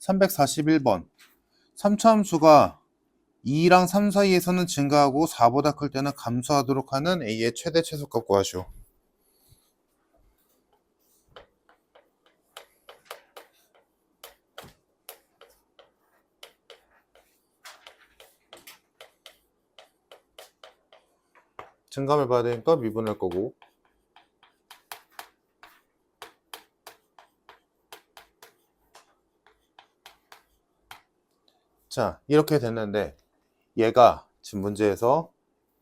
341번. 3차함수가 2랑 3 사이에서는 증가하고 4보다 클 때는 감소하도록 하는 a의 최대 최소값 구하시오. 증감을 봐야 되니까 미분할 거고, 자 이렇게 됐는데 얘가 지금 문제에서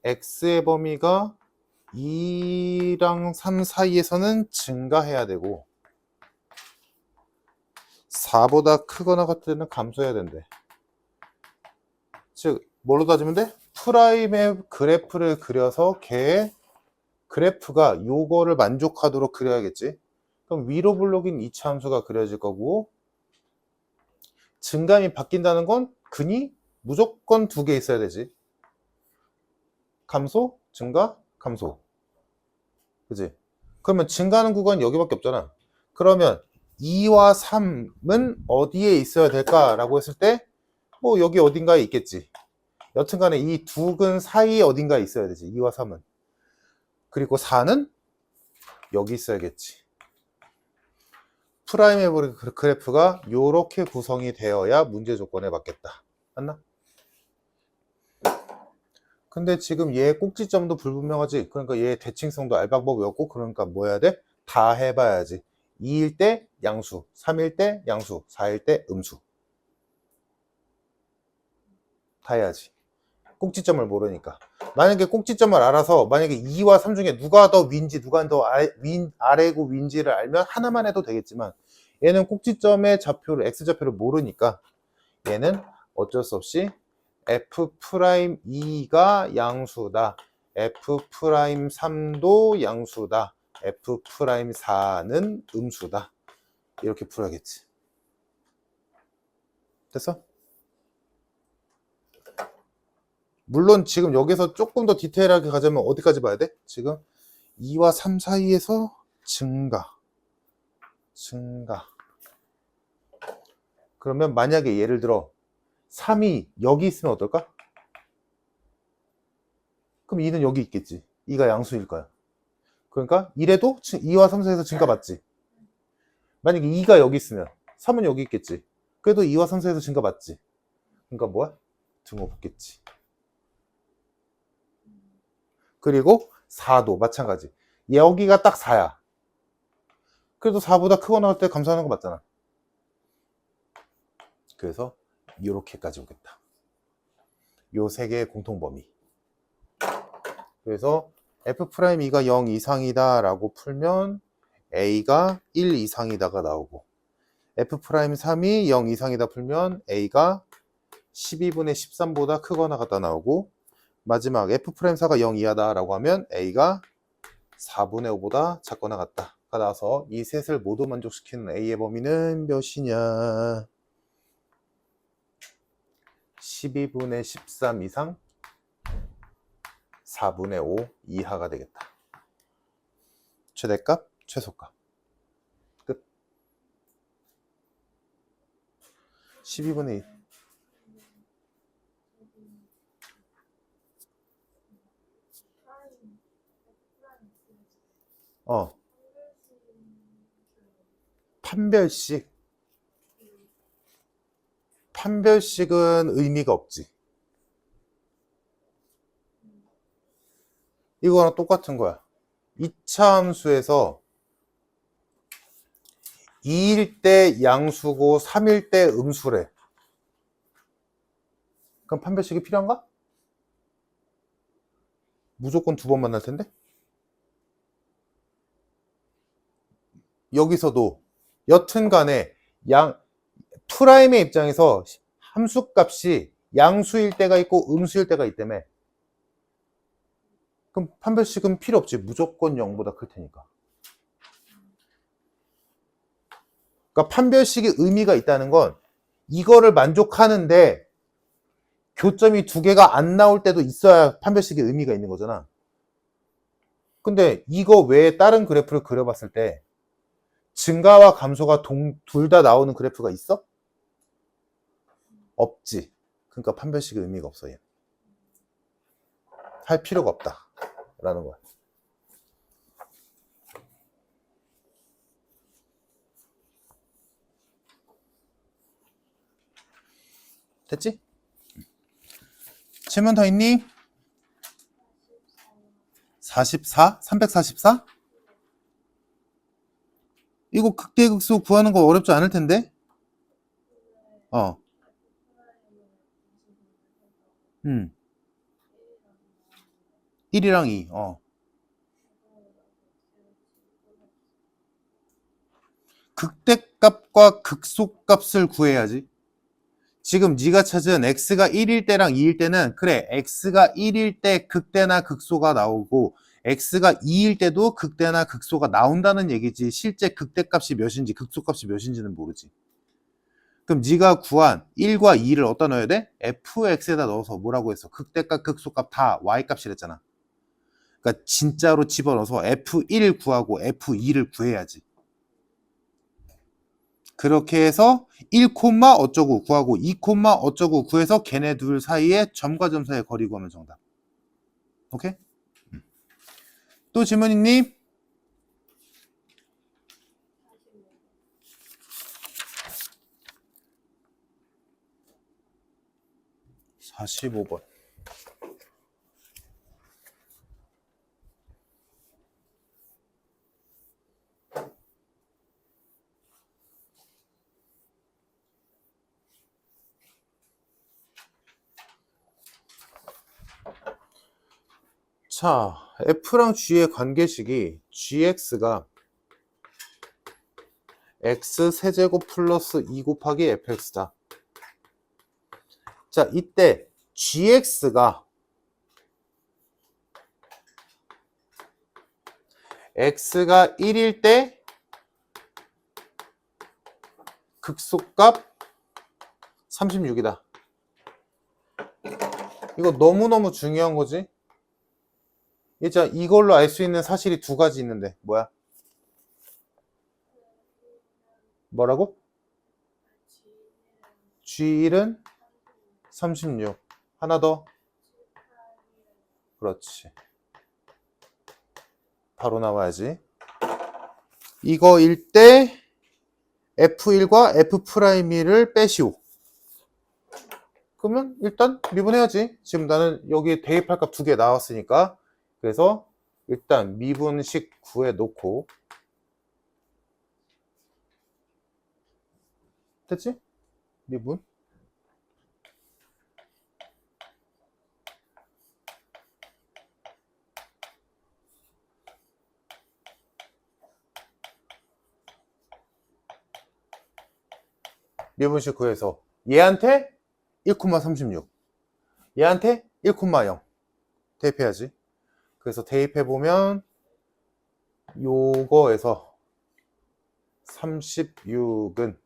x의 범위가 2랑 3 사이에서는 증가해야 되고 4보다 크거나 같을 때는 감소해야 된대. 즉 뭘로 따지면 돼? 프라임의 그래프를 그려서 걔의 그래프가 요거를 만족하도록 그려야겠지. 그럼 위로 블록인 2차 함수가 그려질 거고, 증감이 바뀐다는 건 근이 무조건 두 개 있어야 되지. 감소, 증가, 감소. 그지? 그러면 증가하는 구간이 여기밖에 없잖아. 그러면 2와 3은 어디에 있어야 될까라고 했을 때 뭐 여기 어딘가에 있겠지. 여튼간에 이 두 근 사이에 어딘가에 있어야 되지. 2와 3은. 그리고 4는 여기 있어야겠지. 프라임의 그래프가 이렇게 구성이 되어야 문제 조건에 맞겠다. 맞나? 근데 지금 얘 꼭지점도 불분명하지. 그러니까 얘 대칭성도 알방법이었고, 그러니까 뭐 해야 돼? 다 해봐야지. 2일 때 양수, 3일 때 양수, 4일 때 음수. 다 해야지. 꼭지점을 모르니까. 만약에 꼭지점을 알아서 만약에 2와 3 중에 누가 더 위인지 누가 더 아래고 위인지를 알면 하나만 해도 되겠지만, 얘는 꼭지점의 좌표를 x좌표를 모르니까 얘는 어쩔 수 없이 F'2가 양수다, F'3도 양수다, F'4는 음수다, 이렇게 풀어야겠지. 됐어? 물론 지금 여기서 조금 더 디테일하게 가자면 어디까지 봐야 돼? 지금 2와 3 사이에서 증가. 그러면 만약에 예를 들어 3이 여기 있으면 어떨까? 그럼 2는 여기 있겠지. 2가 양수일 거야. 그러니까 이래도 2와 3 사이에서 증가 맞지? 만약에 2가 여기 있으면 3은 여기 있겠지. 그래도 2와 3 사이에서 증가 맞지? 그러니까 뭐야? 등호붙겠지. 그리고 4도 마찬가지. 여기가 딱 4야. 그래도 4보다 크거나 할 때 감소하는 거 맞잖아. 그래서 이렇게까지 오겠다. 요 세 개의 공통범위. 그래서 F'2가 0 이상이다 라고 풀면 A가 1 이상이다가 나오고, F'3이 0 이상이다 풀면 A가 12분의 13보다 크거나 같다 나오고, 마지막 F'4가 0 이하다 라고 하면 A가 4분의 5보다 작거나 같다 가 나와서 이 셋을 모두 만족시키는 A의 범위는 몇이냐? 12분의 13 이상 4분의 5 이하가 되겠다. 최대값, 최소값. 끝. 12분의 1. 판별식. 판별식은 의미가 없지. 이거랑 똑같은 거야. 2차 함수에서 2일 때 양수고 3일 때 음수래. 그럼 판별식이 필요한가? 무조건 두 번 만날 텐데? 여기서도 여튼 간에 프라임의 입장에서 함수값이 양수일 때가 있고 음수일 때가 있다며. 그럼 판별식은 필요 없지. 무조건 0보다 클 테니까. 그러니까 판별식의 의미가 있다는 건 이거를 만족하는데 교점이 두 개가 안 나올 때도 있어야 판별식의 의미가 있는 거잖아. 근데 이거 외에 다른 그래프를 그려봤을 때 증가와 감소가 둘 다 나오는 그래프가 있어? 없지. 그러니까 판별식의 의미가 없어. 얘. 할 필요가 없다 라는 거야. 됐지? 질문 더 있니? 44? 344? 이거 극대극소 구하는 거 어렵지 않을 텐데? 1이랑 2. 극대값과 극소값을 구해야지. 지금 네가 찾은 x가 1일 때랑 2일 때는 그래 x가 1일 때 극대나 극소가 나오고 x가 2일 때도 극대나 극소가 나온다는 얘기지 실제 극대값이 몇인지 극소값이 몇인지는 모르지. 그럼 네가 구한 1과 2를 어디다 넣어야 돼? fx에다 넣어서 뭐라고 했어? 극대값 극소값 다 y값이랬잖아. 그러니까 진짜로 집어넣어서 f1을 구하고 f2를 구해야지. 그렇게 해서 1, 어쩌고 구하고 2, 어쩌고 구해서 걔네 둘 사이에 점과 점 사이의 거리 구하면 정답. 오케이? 또 질문 있니? (45번) 자, F랑 G의 관계식이 gx가 x 세제곱 플러스 2 곱하기 fx다. 자, 이때 gx가 x가 1일 때 극소값 36이다. 이거 너무너무 중요한 거지. 이제 이걸로 알 수 있는 사실이 두 가지 있는데 뭐야? 뭐라고? G1은 36. 하나 더. 그렇지. 바로 나와야지. 이거일 때 F1과 F'를 빼시오. 그러면 일단 미분해야지. 지금 나는 여기 대입할 값 두 개 나왔으니까. 그래서 일단 미분식 구해 놓고 됐지? 미분. 미분식 구해서 얘한테 1,36 얘한테 1,0 대입해야지. 그래서 대입해보면 요거에서 36은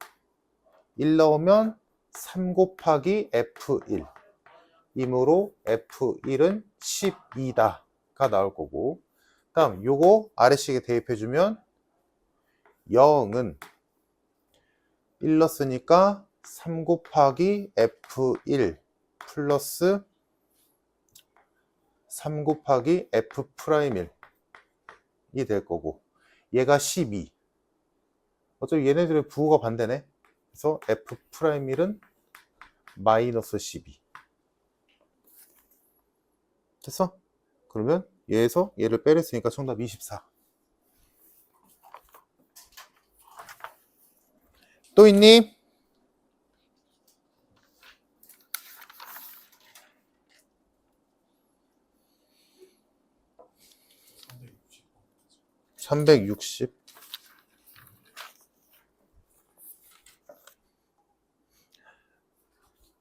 1 넣으면 3 곱하기 F1 이므로 F1은 12다가 나올 거고 다음 요거 아래식에 대입해주면 0은 1 넣었으니까 3 곱하기 F1 플러스 3 곱하기 F'1이 될 거고 얘가 12 어차피 얘네들의 부호가 반대네. 그래서 F'Il은 마이너스 12 됐어? 그러면 얘에서 얘를 빼냈으니까 정답 24. 또 있니? (360)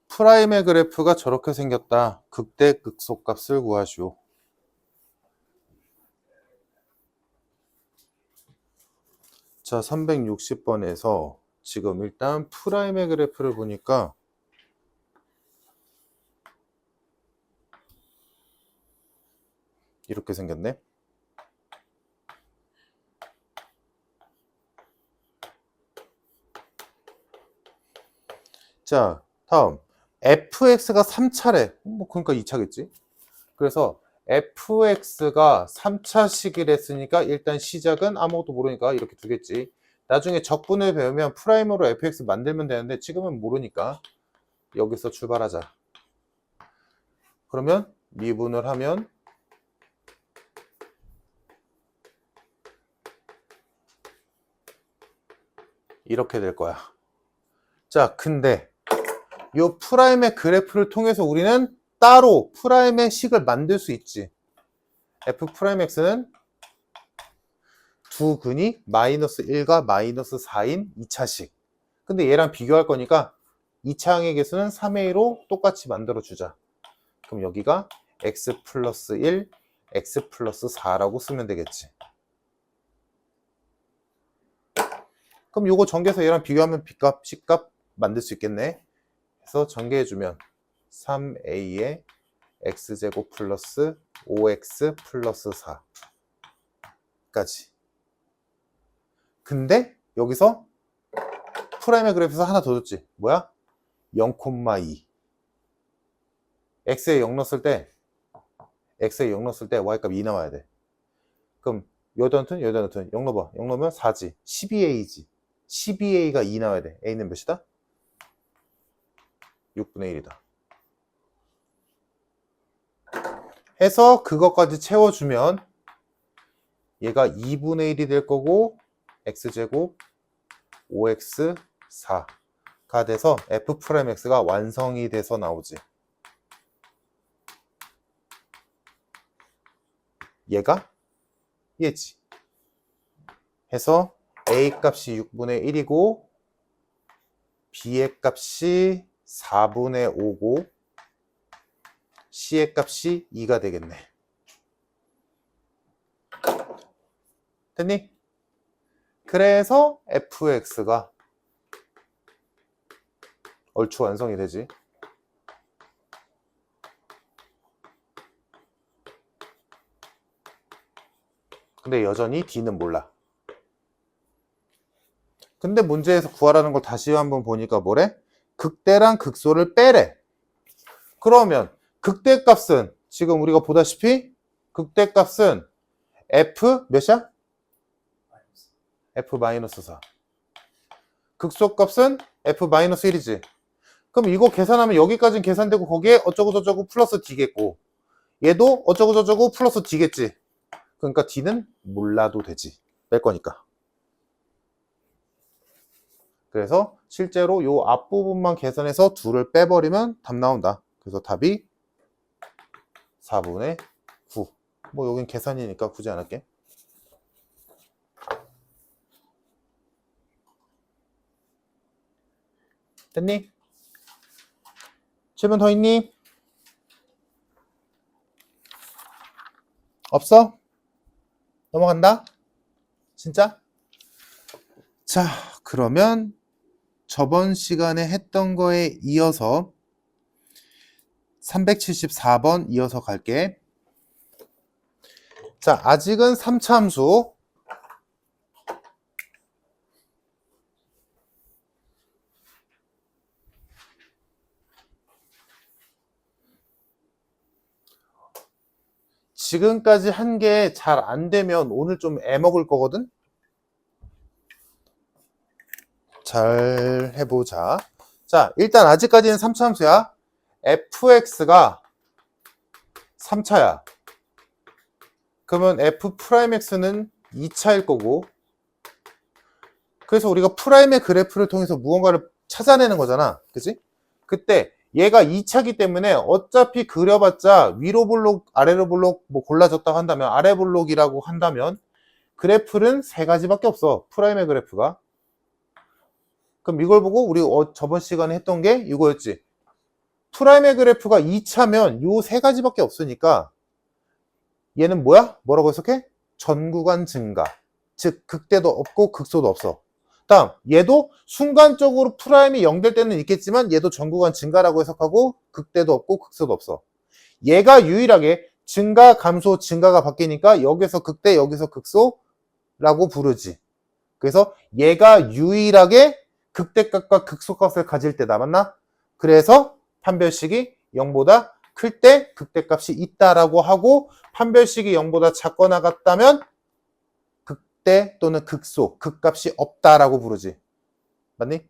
프라임의 그래프가 저렇게 생겼다. 극대 극소값을 구하시오. 자, 360번에서 지금 일단 프라임의 그래프를 보니까 이렇게 생겼네. 자, 다음 fx가 3차래. 뭐 그러니까 2차겠지. 그래서 fx가 3차식을 했으니까 일단 시작은 아무것도 모르니까 이렇게 두겠지. 나중에 적분을 배우면 프라임으로 fx 만들면 되는데 지금은 모르니까 여기서 출발하자. 그러면 미분을 하면 이렇게 될 거야. 자, 근데 이 프라임의 그래프를 통해서 우리는 따로 프라임의 식을 만들 수 있지. f 프라임 x는 두 근이 마이너스 1과 마이너스 4인 2차식. 근데 얘랑 비교할 거니까 2차항의 개수는 3의 2로 똑같이 만들어 주자. 그럼 여기가 x 플러스 1, x 플러스 4라고 쓰면 되겠지. 그럼 요거 전개해서 얘랑 비교하면 B값, C값 만들 수 있겠네. 그래서 전개해주면 3a의 x제곱 플러스 5x 플러스 4까지. 근데 여기서 프라임의 그래프에서 하나 더 줬지. 뭐야? 0,2. x에 0 넣었을 때 y값 2 나와야 돼. 그럼 여전튼 0 넣어봐. 0 넣으면 4지. 12a지. 12a가 2 나와야 돼. a는 몇이다? 6분의 1이다. 해서 그것까지 채워주면 얘가 2분의 1이 될 거고 x제곱 5x 4가 돼서 f'x가 완성이 돼서 나오지. 얘가 얘지. 해서 a 값이 6분의 1이고 b의 값이 4분의 5고 c의 값이 2가 되겠네. 됐니? 그래서 fx가 얼추 완성이 되지. 근데 여전히 d는 몰라. 근데 문제에서 구하라는 걸 다시 한번 보니까 뭐래? 극대랑 극소를 빼래. 그러면 극대값은 지금 우리가 보다시피 극대값은 f 몇이야? f-4. 극소값은 f-1이지. 그럼 이거 계산하면 여기까지는 계산되고 거기에 어쩌고저쩌고 플러스 d겠고 얘도 어쩌고저쩌고 플러스 d겠지. 그러니까 d는 몰라도 되지. 뺄 거니까. 그래서 실제로 요 앞부분만 계산해서 2를 빼버리면 답 나온다. 그래서 답이 4분의 9. 뭐 여긴 계산이니까 굳이 안 할게. 됐니? 질문 더 있니? 없어? 넘어간다? 진짜? 자, 그러면 저번 시간에 했던 거에 이어서 374번 이어서 갈게. 자, 아직은 3차 함수. 지금까지 한 게 잘 안 되면 오늘 좀 애먹을 거거든? 잘 해보자. 자, 일단 아직까지는 3차 함수야. fx가 3차야. 그러면 f'x는 2차일 거고. 그래서 우리가 프라임의 그래프를 통해서 무언가를 찾아내는 거잖아. 그치? 그때 얘가 2차기 때문에 어차피 그려봤자 위로 블록, 아래로 블록 뭐 골라졌다고 한다면 아래 블록이라고 한다면 그래프는 3가지밖에 없어. 프라임의 그래프가. 그럼 이걸 보고 우리 저번 시간에 했던 게 이거였지. 프라임의 그래프가 2차면 요 3가지밖에 없으니까 얘는 뭐야? 뭐라고 해석해? 전구간 증가. 즉 극대도 없고 극소도 없어. 다음 얘도 순간적으로 프라임이 0 될 때는 있겠지만 얘도 전구간 증가라고 해석하고 극대도 없고 극소도 없어. 얘가 유일하게 증가, 감소, 증가가 바뀌니까 여기서 극대, 여기서 극소라고 부르지. 그래서 얘가 유일하게 극대값과 극소값을 가질 때다. 맞나? 그래서 판별식이 0보다 클 때 극대값이 있다라고 하고 판별식이 0보다 작거나 같다면 극대 또는 극소, 극값이 없다라고 부르지. 맞니?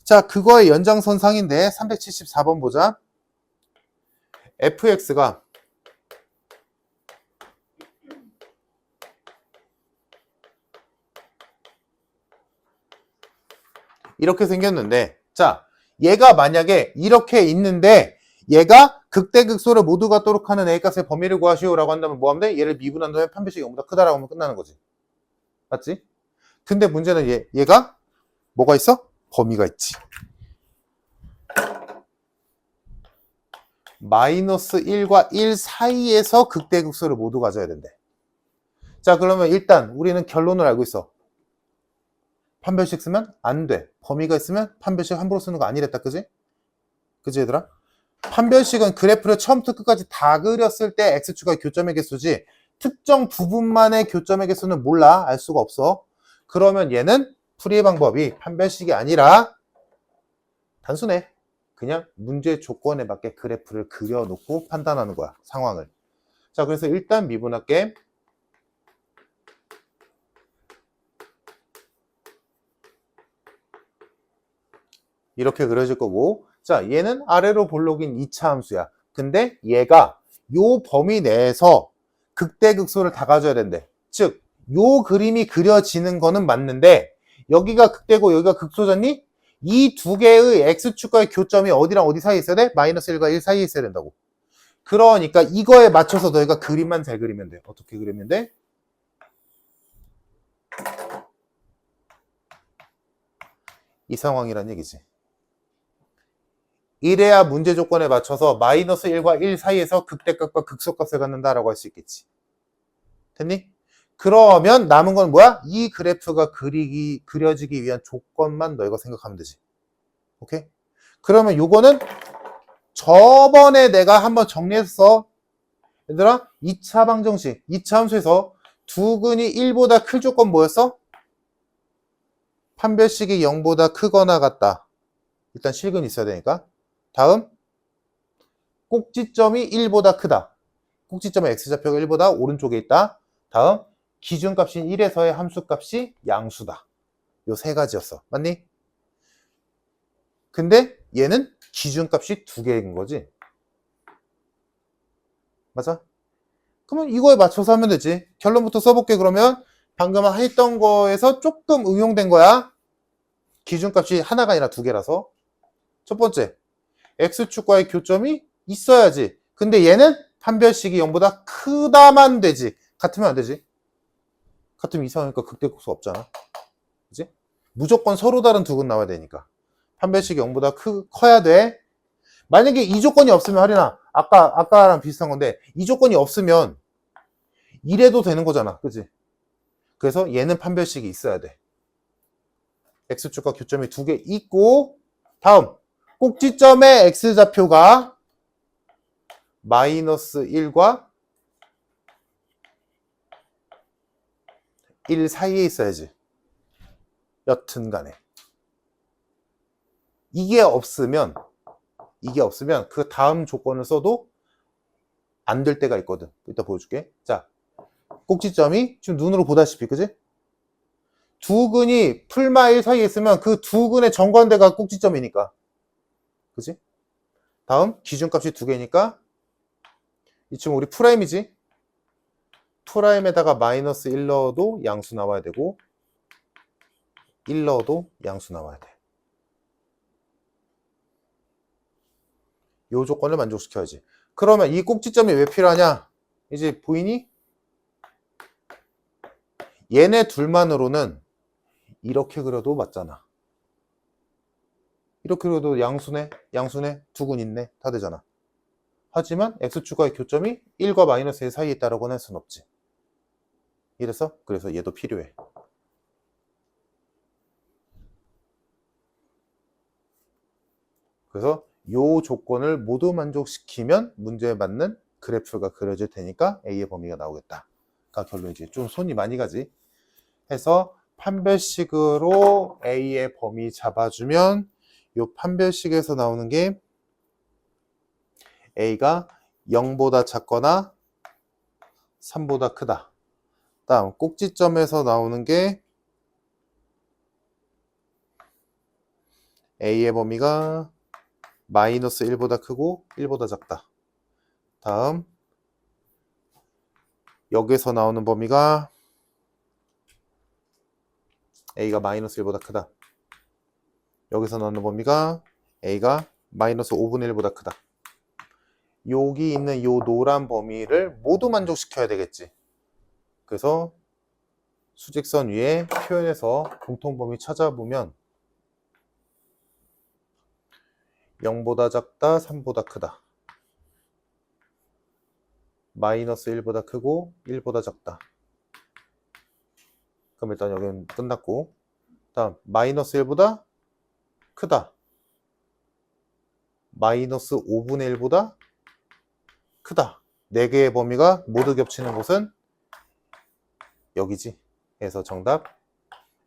자, 그거의 연장선상인데 374번 보자. fx가 이렇게 생겼는데, 자, 얘가 만약에 이렇게 있는데 얘가 극대극소를 모두 갖도록 하는 A값의 범위를 구하시오라고 한다면 뭐 하면 돼? 얘를 미분한 다음에 판별식이 0보다 크다라고 하면 끝나는 거지. 맞지? 근데 문제는 얘가 뭐가 있어? 범위가 있지. 마이너스 1과 1 사이에서 극대극소를 모두 가져야 된대. 자, 그러면 일단 우리는 결론을 알고 있어. 판별식 쓰면 안 돼. 범위가 있으면 판별식 함부로 쓰는 거 아니랬다. 그지? 그지 얘들아? 판별식은 그래프를 처음부터 끝까지 다 그렸을 때 x축과 교점의 개수지 특정 부분만의 교점의 개수는 몰라. 알 수가 없어. 그러면 얘는 풀이 방법이 판별식이 아니라 단순해. 그냥 문제 조건에 맞게 그래프를 그려놓고 판단하는 거야. 상황을. 자, 그래서 일단 미분할게. 이렇게 그려질 거고, 자, 얘는 아래로 볼록인 2차 함수야. 근데 얘가 요 범위 내에서 극대극소를 다 가져야 된대. 즉, 요 그림이 그려지는 거는 맞는데 여기가 극대고 여기가 극소잖니? 이 두 개의 x축과의 교점이 어디랑 어디 사이에 있어야 돼? 마이너스 1과 1 사이에 있어야 된다고. 그러니까 이거에 맞춰서 너희가 그림만 잘 그리면 돼. 어떻게 그리면 돼? 이 상황이란 얘기지. 이래야 문제 조건에 맞춰서 마이너스 1과 1 사이에서 극대값과 극소값을 갖는다라고 할 수 있겠지. 됐니? 그러면 남은 건 뭐야? 이 그래프가 그려지기 위한 조건만 너희가 생각하면 되지. 오케이? 그러면 요거는 저번에 내가 한번 정리했어. 얘들아, 2차 방정식, 2차 함수에서 두 근이 1보다 클 조건 뭐였어? 판별식이 0보다 크거나 같다. 일단 실근이 있어야 되니까. 다음, 꼭지점이 1보다 크다. 꼭지점의 x좌표가 1보다 오른쪽에 있다. 다음, 기준값인 1에서의 함수값이 양수다. 요 세 가지였어. 맞니? 근데 얘는 기준값이 두 개인 거지. 맞아? 그러면 이거에 맞춰서 하면 되지. 결론부터 써볼게. 그러면 방금 했던 거에서 조금 응용된 거야. 기준값이 하나가 아니라 두 개라서. 첫 번째, x축과의 교점이 있어야지. 근데 얘는 판별식이 0보다 크다만 되지. 같으면 안 되지. 같으면 이상하니까 극대극소가 없잖아. 그지? 무조건 서로 다른 두 근 나와야 되니까. 판별식이 0보다 커야 돼. 만약에 이 조건이 없으면 하리나, 아까랑 비슷한 건데, 이 조건이 없으면 이래도 되는 거잖아. 그지? 그래서 얘는 판별식이 있어야 돼. x축과 교점이 두 개 있고, 다음, 꼭지점의 x좌표가 마이너스 1과 1 사이에 있어야지. 여튼 간에. 이게 없으면 그 다음 조건을 써도 안 될 때가 있거든. 이따 보여줄게. 자, 꼭지점이 지금 눈으로 보다시피, 그지? 두 근이 풀마 1 사이에 있으면 그 두 근의 정관대가 꼭지점이니까. 그지? 다음, 기준값이 두 개니까 이쯤 우리 프라임이지? 프라임에다가 마이너스 1 넣어도 양수 나와야 되고 1 넣어도 양수 나와야 돼. 요 조건을 만족시켜야지. 그러면 이 꼭지점이 왜 필요하냐? 이제 보이니? 얘네 둘만으로는 이렇게 그려도 맞잖아. 이렇게 그려도 양수네, 두 근 있네, 다 되잖아. 하지만 x축과의 교점이 1과 마이너스 1 사이에 있다라고는 할 순 없지. 그래서 얘도 필요해. 그래서 요 조건을 모두 만족시키면 문제에 맞는 그래프가 그려질 테니까 A의 범위가 나오겠다가 결론이지. 좀 손이 많이 가지. 해서 판별식으로 A의 범위 잡아주면 요 판별식에서 나오는 게 A가 0보다 작거나 3보다 크다. 다음 꼭지점에서 나오는 게 A의 범위가 마이너스 1보다 크고 1보다 작다. 다음 여기서 나오는 범위가 A가 마이너스 1보다 크다. 여기서 나오는 범위가 A가 마이너스 5분의 1보다 크다. 여기 있는 요 노란 범위를 모두 만족시켜야 되겠지. 그래서 수직선 위에 표현해서 공통범위 찾아보면 0보다 작다, 3보다 크다. 마이너스 1보다 크고 1보다 작다. 그럼 일단 여기는 끝났고, 다음 마이너스 1보다 크다. 마이너스 5분의 1보다 크다. 4개의 범위가 모두 겹치는 곳은 여기지. 그래서 정답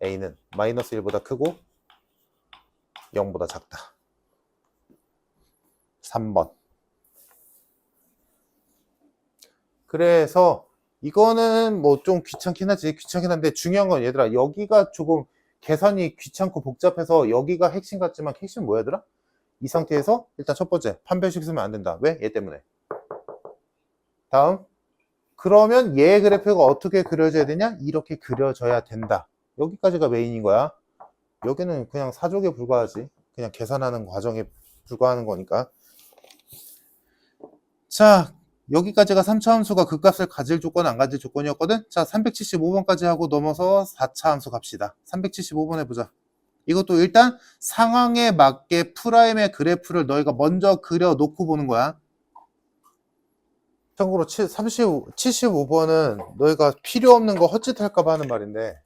A는 마이너스 1보다 크고 0보다 작다. 3번. 그래서 이거는 뭐 좀 귀찮긴 하지. 귀찮긴 한데 중요한 건 얘들아, 여기가 조금 계산이 귀찮고 복잡해서 여기가 핵심 같지만 핵심 뭐야 얘들아? 이 상태에서 일단 첫 번째 판별식 쓰면 안 된다. 왜? 얘 때문에. 다음, 그러면 얘 그래프가 어떻게 그려져야 되냐? 이렇게 그려져야 된다. 여기까지가 메인인 거야. 여기는 그냥 사족에 불과하지. 그냥 계산하는 과정에 불과하는 거니까. 자, 여기까지가 3차 함수가 극값을 가질 조건 안 가질 조건이었거든. 자, 375번까지 하고 넘어서 4차 함수 갑시다. 375번 해보자. 이것도 일단 상황에 맞게 프라임의 그래프를 너희가 먼저 그려놓고 보는 거야. 참고로 75번은 너희가 필요 없는 거 헛짓할까봐 하는 말인데,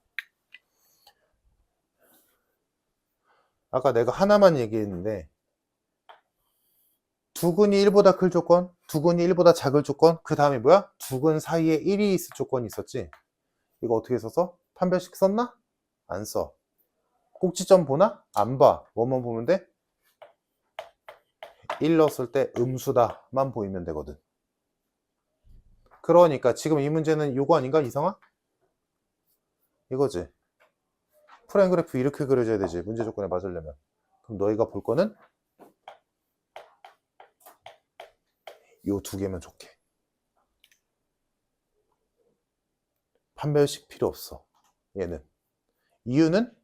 아까 내가 하나만 얘기했는데 두근이 1보다 클 조건, 두근이 1보다 작을 조건, 그 다음에 뭐야? 두근 사이에 1이 있을 조건이 있었지. 이거 어떻게 써서? 판별식 썼나? 안 써. 꼭지점 보나? 안 봐. 뭐만 보면 돼? 1 넣었을 때 음수다만 보이면 되거든. 그러니까 지금 이 문제는 요거 아닌가? 이성아? 이거지. 프라임 그래프 이렇게 그려져야 되지. 문제 조건에 맞으려면. 그럼 너희가 볼 거는 요 두 개면 좋게. 판별식 필요 없어. 얘는. 이유는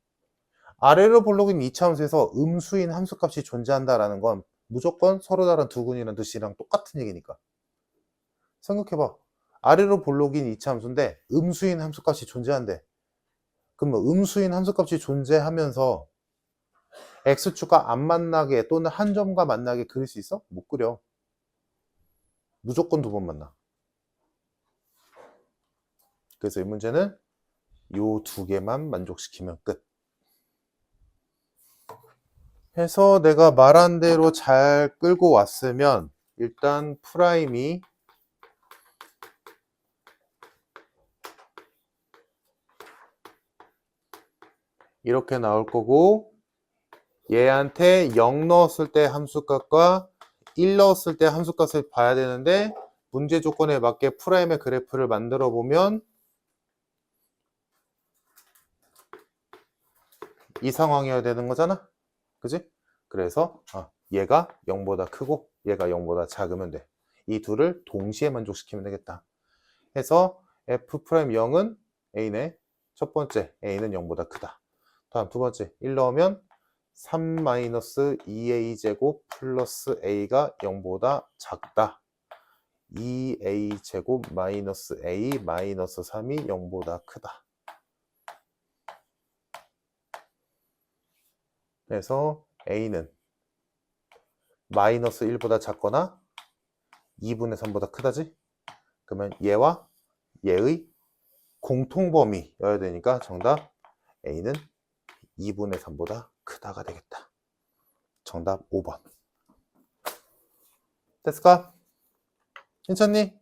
아래로 볼록인 2차 함수에서 음수인 함수값이 존재한다라는 건 무조건 서로 다른 두근이라는 뜻이랑 똑같은 얘기니까. 생각해봐. 아래로 볼록인 2차 함수인데 음수인 함수값이 존재한대. 그럼 뭐 음수인 함수값이 존재하면서 x축과 안 만나게 또는 한 점과 만나게 그릴 수 있어? 못 그려. 무조건 두 번 만나. 그래서 이 문제는 요 두 개만 만족시키면 끝. 해서 내가 말한 대로 잘 끌고 왔으면 일단 프라임이 이렇게 나올 거고, 얘한테 0 넣었을 때 함수값과 1 넣었을 때 함수값을 봐야 되는데, 문제 조건에 맞게 프라임의 그래프를 만들어 보면 이 상황이어야 되는 거잖아. 그지? 그래서 얘가 0보다 크고 얘가 0보다 작으면 돼. 이 둘을 동시에 만족시키면 되겠다. 해서 F'0은 A네. 첫 번째 A는 0보다 크다. 다음 두 번째 1 넣으면 3-2a제곱 플러스 A가 0보다 작다. 2a제곱 마이너스 A 마이너스 3이 0보다 크다. 그래서 A는 마이너스 1보다 작거나 2분의 3보다 크다지? 그러면 얘와 얘의 공통범위여야 되니까 정답 A는 2분의 3보다 크다가 되겠다. 정답 5번. 됐을까? 괜찮니?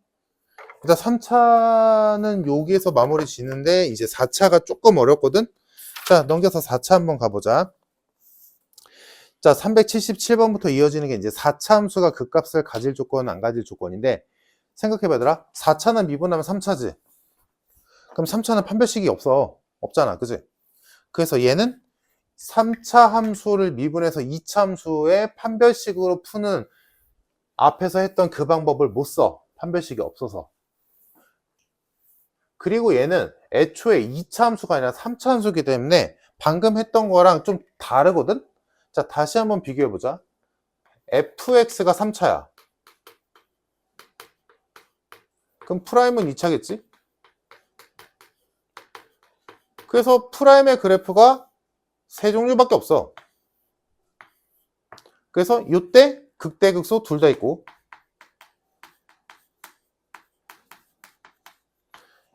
일단 3차는 여기에서 마무리 지는데 이제 4차가 조금 어렵거든? 자, 넘겨서 4차 한번 가보자. 자, 377번부터 이어지는 게 이제 4차 함수가 극값을 가질 조건, 안 가질 조건인데, 생각해봐, 얘들아. 4차는 미분하면 3차지. 그럼 3차는 판별식이 없잖아. 그지? 그래서 얘는 3차 함수를 미분해서 2차 함수의 판별식으로 푸는 앞에서 했던 그 방법을 못 써. 판별식이 없어서. 그리고 얘는 애초에 2차 함수가 아니라 3차 함수이기 때문에 방금 했던 거랑 좀 다르거든? 자, 다시 한번 비교해보자. fx가 3차야. 그럼 프라임은 2차겠지? 그래서 프라임의 그래프가 세 종류밖에 없어. 그래서 이때 극대극소 둘 다 있고,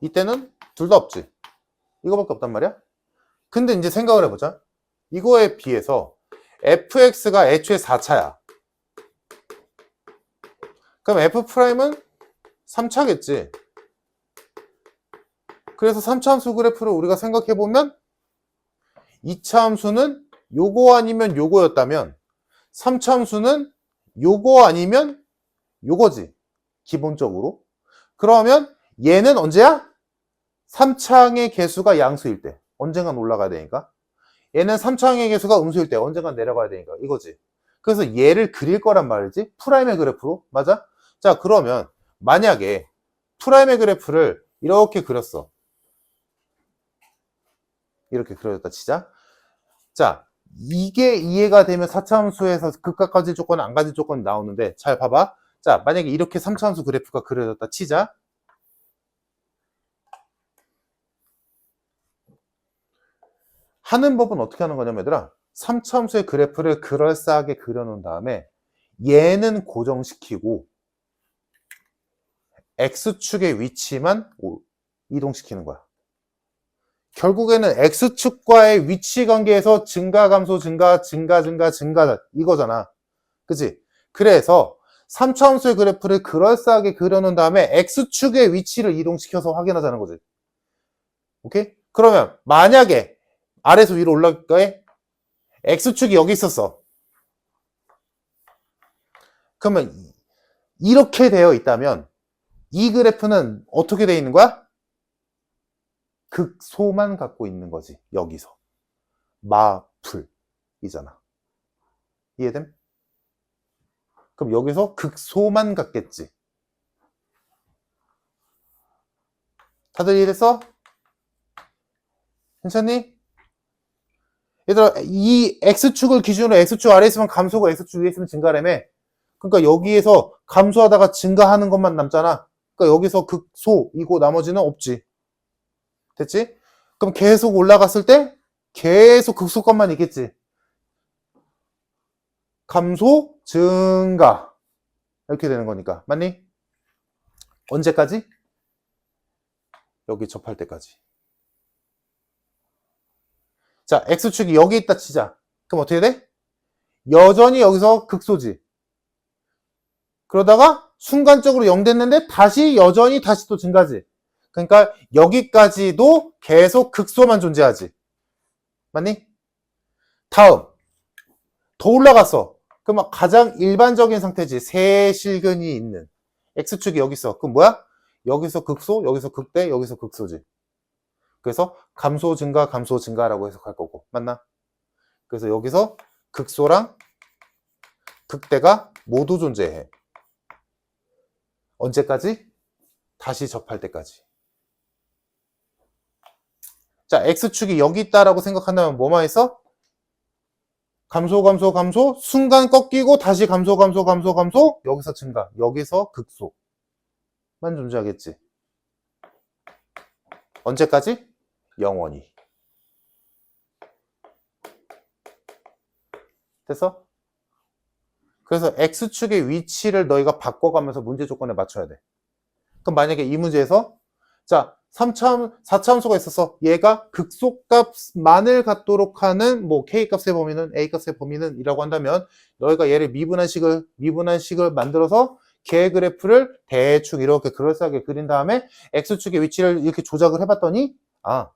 이때는 둘 다 없지. 이거밖에 없단 말이야. 근데 이제 생각을 해보자. 이거에 비해서 fx가 애초에 4차야. 그럼 f'은 3차겠지. 그래서 3차 함수 그래프를 우리가 생각해보면 2차 함수는 요거 아니면 요거였다면 3차 함수는 요거 아니면 요거지. 기본적으로. 그러면 얘는 언제야? 3차항의 개수가 양수일 때. 언젠간 올라가야 되니까. 얘는 3차항의 개수가 음수일 때. 언젠간 내려가야 되니까. 이거지. 그래서 얘를 그릴 거란 말이지. 프라임의 그래프로. 맞아? 자, 그러면 만약에 프라임의 그래프를 이렇게 그렸어. 이렇게 그려졌다 치자. 자, 이게 이해가 되면 4차 함수에서 극값 가질 조건, 안 가질 조건이 나오는데 잘 봐봐. 자, 만약에 이렇게 3차 함수 그래프가 그려졌다 치자. 하는 법은 어떻게 하는 거냐면 얘들아, 3차 함수의 그래프를 그럴싸하게 그려놓은 다음에 얘는 고정시키고 X축의 위치만 이동시키는 거야. 결국에는 X축과의 위치 관계에서 증가, 감소, 증가 이거잖아. 그치? 그래서 3차 함수의 그래프를 그럴싸하게 그려놓은 다음에 X축의 위치를 이동시켜서 확인하자는 거지. 오케이? 그러면 만약에 아래에서 위로 올라갈 거에 X축이 여기 있었어. 그러면 이렇게 되어 있다면 이 그래프는 어떻게 되어 있는 거야? 극소만 갖고 있는 거지. 여기서. 마풀이잖아. 이해됨? 그럼 여기서 극소만 갖겠지. 다들 이해됐어? 괜찮니? 얘들아, 이 X축을 기준으로 X축 아래에 있으면 감소고 X축 위에 있으면 증가라며. 그러니까 여기에서 감소하다가 증가하는 것만 남잖아. 그러니까 여기서 극소이고 나머지는 없지. 됐지? 그럼 계속 올라갔을 때 계속 극소값만 있겠지. 감소, 증가 이렇게 되는 거니까. 맞니? 언제까지? 여기 접할 때까지. 자, X축이 여기 있다 치자. 그럼 어떻게 돼? 여전히 여기서 극소지. 그러다가 순간적으로 0 됐는데 다시 여전히 다시 또 증가지. 그러니까 여기까지도 계속 극소만 존재하지. 맞니? 다음. 더 올라갔어. 그럼 가장 일반적인 상태지. 세실근이 있는. X축이 여기 있어. 그럼 뭐야? 여기서 극소, 여기서 극대, 여기서 극소지. 그래서 감소, 증가라고 해석할 거고. 맞나? 그래서 여기서 극소랑 극대가 모두 존재해. 언제까지? 다시 접할 때까지. 자, X축이 여기 있다라고 생각한다면 뭐만 있어? 감소, 순간 꺾이고 다시 감소, 여기서 증가, 여기서 극소만 존재하겠지. 언제까지? 영원히. 됐어? 그래서 X축의 위치를 너희가 바꿔가면서 문제 조건에 맞춰야 돼. 그럼 만약에 이 문제에서 자, 4차 함수가 있었어. 얘가 극소값만을 갖도록 하는 뭐 K값의 범위는 A값의 범위는 이라고 한다면 너희가 얘를 미분한 식을 만들어서 걔 그래프를 대충 이렇게 그럴싸하게 그린 다음에 X축의 위치를 이렇게 조작을 해봤더니 아,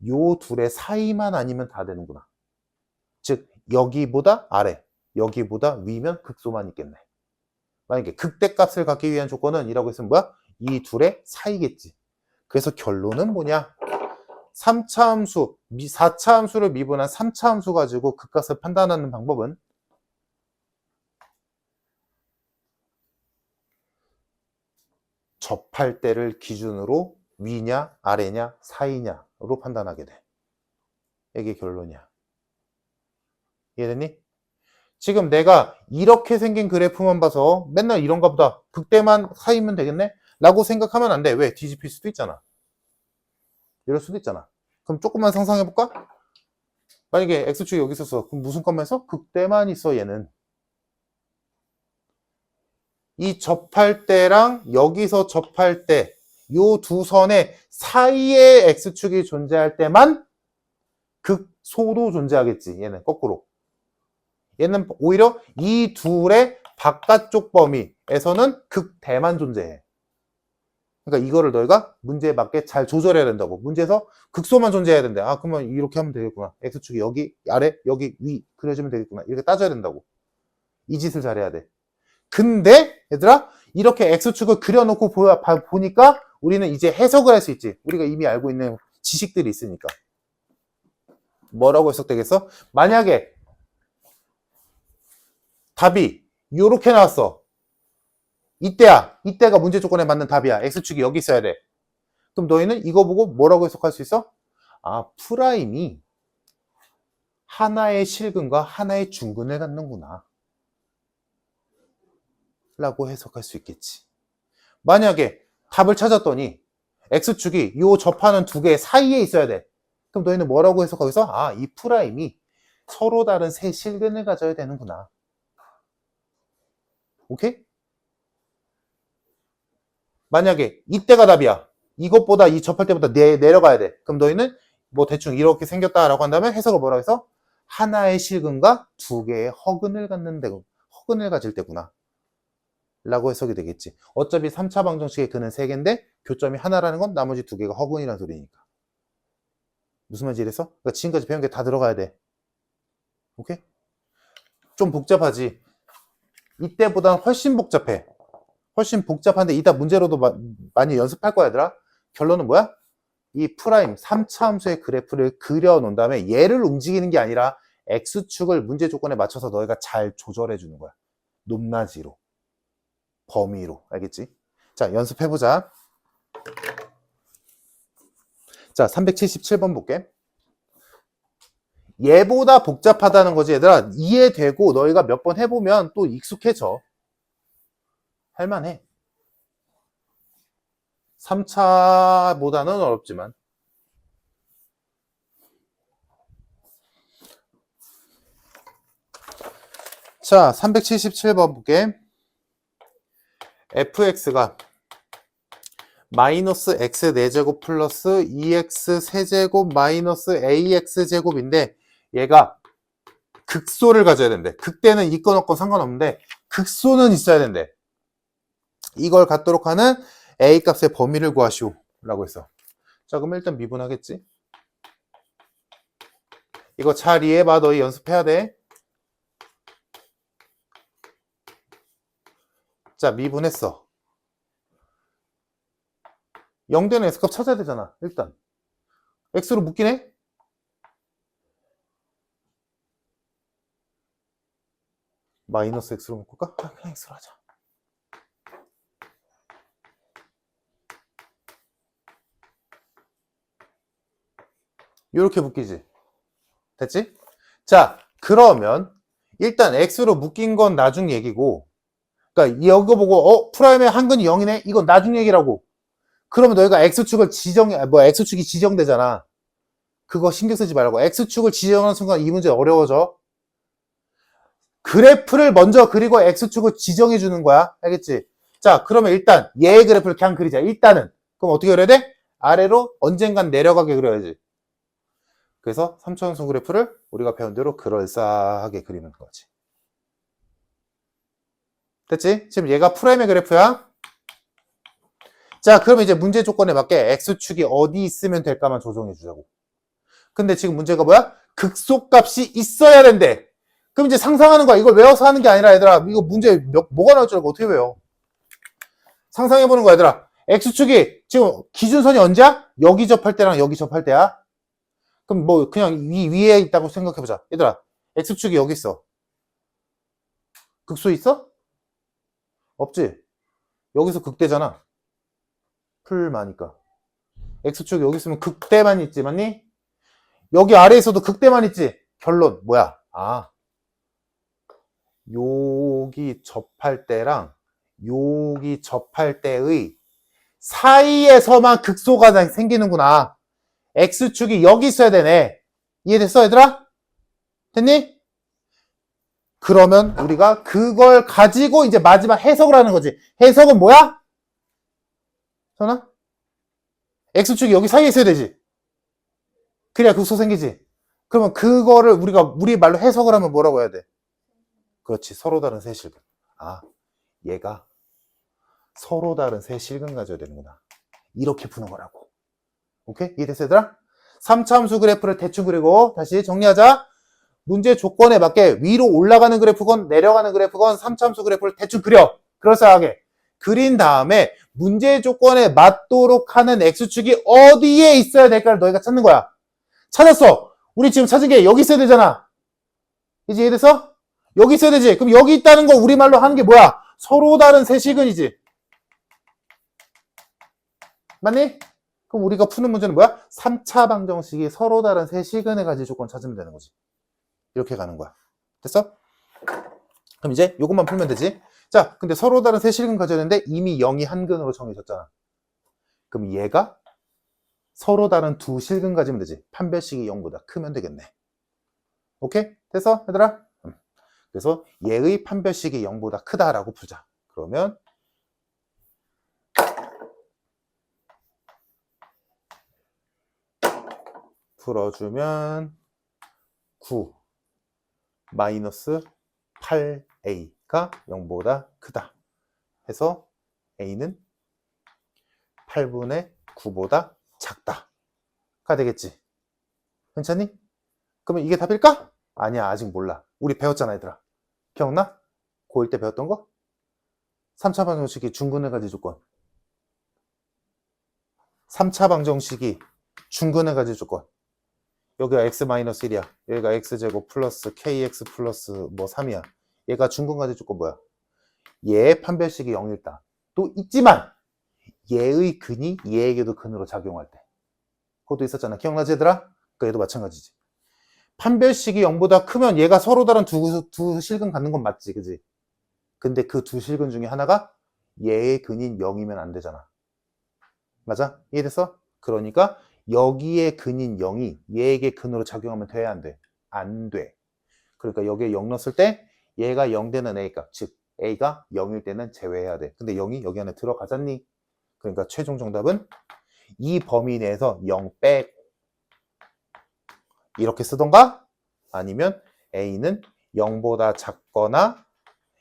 요 둘의 사이만 아니면 다 되는구나. 즉 여기보다 아래, 여기보다 위면 극소만 있겠네. 만약에 극대값을 갖기 위한 조건은 이라고 했으면 뭐야? 이 둘의 사이겠지. 그래서 결론은 뭐냐? 3차 함수, 4차 함수를 미분한 3차 함수 가지고 극값을 판단하는 방법은 접할 때를 기준으로 위냐, 아래냐, 사이냐로 판단하게 돼. 이게 결론이야. 이해됐니? 지금 내가 이렇게 생긴 그래프만 봐서 맨날 이런가 보다. 극대만 사이면 되겠네? 라고 생각하면 안 돼. 왜? 뒤집힐 수도 있잖아. 이럴 수도 있잖아. 그럼 조금만 상상해볼까? 만약에 X축이 여기 있었어. 그럼 무슨 값만 있어? 극대만 있어, 얘는. 이 접할 때랑 여기서 접할 때, 요 두 선의 사이에 X축이 존재할 때만 극소도 존재하겠지. 얘는 거꾸로. 얘는 오히려 이 둘의 바깥쪽 범위에서는 극대만 존재해. 그러니까 이거를 너희가 문제에 맞게 잘 조절해야 된다고. 문제에서 극소만 존재해야 된대. 아, 그러면 이렇게 하면 되겠구나. X축이 여기 아래, 여기 위 그려주면 되겠구나. 이렇게 따져야 된다고. 이 짓을 잘해야 돼. 근데 얘들아, 이렇게 X축을 그려놓고 보니까 우리는 이제 해석을 할 수 있지. 우리가 이미 알고 있는 지식들이 있으니까. 뭐라고 해석되겠어? 만약에 답이 이렇게 나왔어. 이때야. 이때가 문제 조건에 맞는 답이야. X축이 여기 있어야 돼. 그럼 너희는 이거 보고 뭐라고 해석할 수 있어? 아, 프라임이 하나의 실근과 하나의 중근을 갖는구나. 라고 해석할 수 있겠지. 만약에 답을 찾았더니 X축이 요 접하는 두 개 사이에 있어야 돼. 그럼 너희는 뭐라고 해석하겠어? 아, 이 프라임이 서로 다른 세 실근을 가져야 되는구나. 오케이? 만약에 이때가 답이야. 이것보다 이 접할 때보다 내려가야 돼. 그럼 너희는 뭐 대충 이렇게 생겼다라고 한다면 해석을 뭐라고 해서 하나의 실근과 두 개의 허근을 허근을 가질 때구나. 라고 해석이 되겠지. 어차피 3차 방정식의 근은 3개인데 교점이 하나라는 건 나머지 두 개가 허근이라는 소리니까. 무슨 말인지 이랬어? 그러니까 지금까지 배운 게 다 들어가야 돼. 오케이? 좀 복잡하지? 이때보단 훨씬 복잡해. 훨씬 복잡한데 이따 문제로도 많이 연습할 거야, 얘들아. 결론은 뭐야? 이 프라임 3차 함수의 그래프를 그려놓은 다음에 얘를 움직이는 게 아니라 X축을 문제 조건에 맞춰서 너희가 잘 조절해 주는 거야. 높낮이로. 범위로. 알겠지? 자, 연습해보자. 자, 377번 볼게. 얘보다 복잡하다는 거지, 얘들아. 이해되고 너희가 몇 번 해보면 또 익숙해져. 할만해. 3차보다는 어렵지만. 자, 377번 볼게. fx가 마이너스 x 4제곱 플러스 2x 세제곱 마이너스 ax 제곱인데 얘가 극소를 가져야 된대. 극대는 있건 없건 상관없는데 극소는 있어야 된대. 이걸 갖도록 하는 a 값의 범위를 구하시오 라고 했어. 자, 그럼 일단 미분하겠지. 이거 잘 이해해봐. 너희 연습해야 돼. 자, 미분했어. 0되는 x값 찾아야 되잖아. 일단 x로 묶이네. 마이너스 x로 묶을까? 그냥 x로 하자. 이렇게 묶이지. 됐지? 자, 그러면 일단 x로 묶인 건 나중 얘기고, 그러니까 이거 보고 프라임의 한근이 0이네? 이건 나중 얘기라고. 그러면 너희가 x축을 x축이 지정되잖아. 그거 신경 쓰지 말고 x축을 지정하는 순간 이 문제 어려워져. 그래프를 먼저 그리고 x축을 지정해 주는 거야. 알겠지? 자, 그러면 일단 얘의 그래프를 그냥 그리자. 일단은. 그럼 어떻게 그려야 돼? 아래로 언젠간 내려가게 그려야지. 그래서 3차원수 그래프를 우리가 배운 대로 그럴싸하게 그리는 거지. 됐지? 지금 얘가 프라임의 그래프야. 자, 그러면 이제 문제 조건에 맞게 x축이 어디 있으면 될까만 조정해 주자고. 근데 지금 문제가 뭐야? 극소값이 있어야 된대. 그럼 이제 상상하는 거야. 이걸 외워서 하는 게 아니라 얘들아, 이거 문제 뭐가 나올 줄 알고 어떻게 외워? 상상해보는 거야, 얘들아. X축이 지금 기준선이 언제야? 여기 접할 때랑 여기 접할 때야. 그럼 뭐 그냥 위에 있다고 생각해보자. 얘들아, X축이 여기 있어. 극소 있어? 없지? 여기서 극대잖아. 풀마니까. X축이 여기 있으면 극대만 있지, 맞니? 여기 아래에서도 극대만 있지? 결론, 뭐야? 아, 여기 접할 때랑 여기 접할 때의 사이에서만 극소가 생기는구나. X축이 여기 있어야 되네. 이해됐어, 얘들아? 됐니? 그러면 우리가 그걸 가지고 이제 마지막 해석을 하는 거지. 해석은 뭐야? 전화? X축이 여기 사이에 있어야 되지. 그래야 극소 생기지. 그러면 그거를 우리가 우리 말로 해석을 하면 뭐라고 해야 돼? 그렇지. 서로 다른 세 실근. 아, 얘가 서로 다른 세 실근 가져야 되는구나. 이렇게 푸는 거라고. 오케이? 이해됐어, 얘들아? 3차 함수 그래프를 대충 그리고 다시 정리하자. 문제 조건에 맞게 위로 올라가는 그래프건 내려가는 그래프건 3차 함수 그래프를 대충 그려. 그럴싸하게. 그린 다음에 문제 조건에 맞도록 하는 X축이 어디에 있어야 될까를 너희가 찾는 거야. 찾았어. 우리 지금 찾은 게 여기 있어야 되잖아. 이제 이해됐어? 여기 있어야 되지. 그럼 여기 있다는 거 우리말로 하는 게 뭐야? 서로 다른 세 실근이지. 맞니? 그럼 우리가 푸는 문제는 뭐야? 3차 방정식이 서로 다른 세 실근에 가질 조건 찾으면 되는 거지. 이렇게 가는 거야. 됐어? 그럼 이제 이것만 풀면 되지. 자, 근데 서로 다른 세 실근 가져야 되는데 이미 0이 한 근으로 정해졌잖아. 그럼 얘가 서로 다른 두 실근 가지면 되지. 판별식이 0보다 크면 되겠네. 오케이? 됐어? 얘들아? 그래서 얘의 판별식이 0보다 크다라고 풀자. 그러면 풀어주면 9 마이너스 8a가 0보다 크다 해서 a는 8분의 9보다 작다가 되겠지. 괜찮니? 그러면 이게 답일까? 아니야, 아직 몰라. 우리 배웠잖아, 얘들아. 기억나? 고1 때 배웠던 거? 3차 방정식이 중근을 가질 조건. 3차 방정식이 중근을 가질 조건. 여기가 x-1이야. 여기가 x제곱 플러스 kx 플러스 뭐 3이야. 얘가 중근 가질 조건 뭐야? 얘의 판별식이 0일다. 또 있지만 얘의 근이 얘에게도 근으로 작용할 때. 그것도 있었잖아. 기억나지, 얘들아? 그러니까 얘도 마찬가지지. 판별식이 0보다 크면 얘가 서로 다른 두 실근 갖는 건 맞지, 그지? 근데 그 두 실근 중에 하나가 얘의 근인 0이면 안 되잖아. 맞아? 이해됐어? 그러니까 여기에 근인 0이 얘에게 근으로 작용하면 돼야 안 돼? 안 돼. 그러니까 여기에 0 넣었을 때 얘가 0 되는 A값, 즉 A가 0일 때는 제외해야 돼. 근데 0이 여기 안에 들어가잖니? 그러니까 최종 정답은 이 범위 내에서 0 빼고 이렇게 쓰던가 아니면 A는 0보다 작거나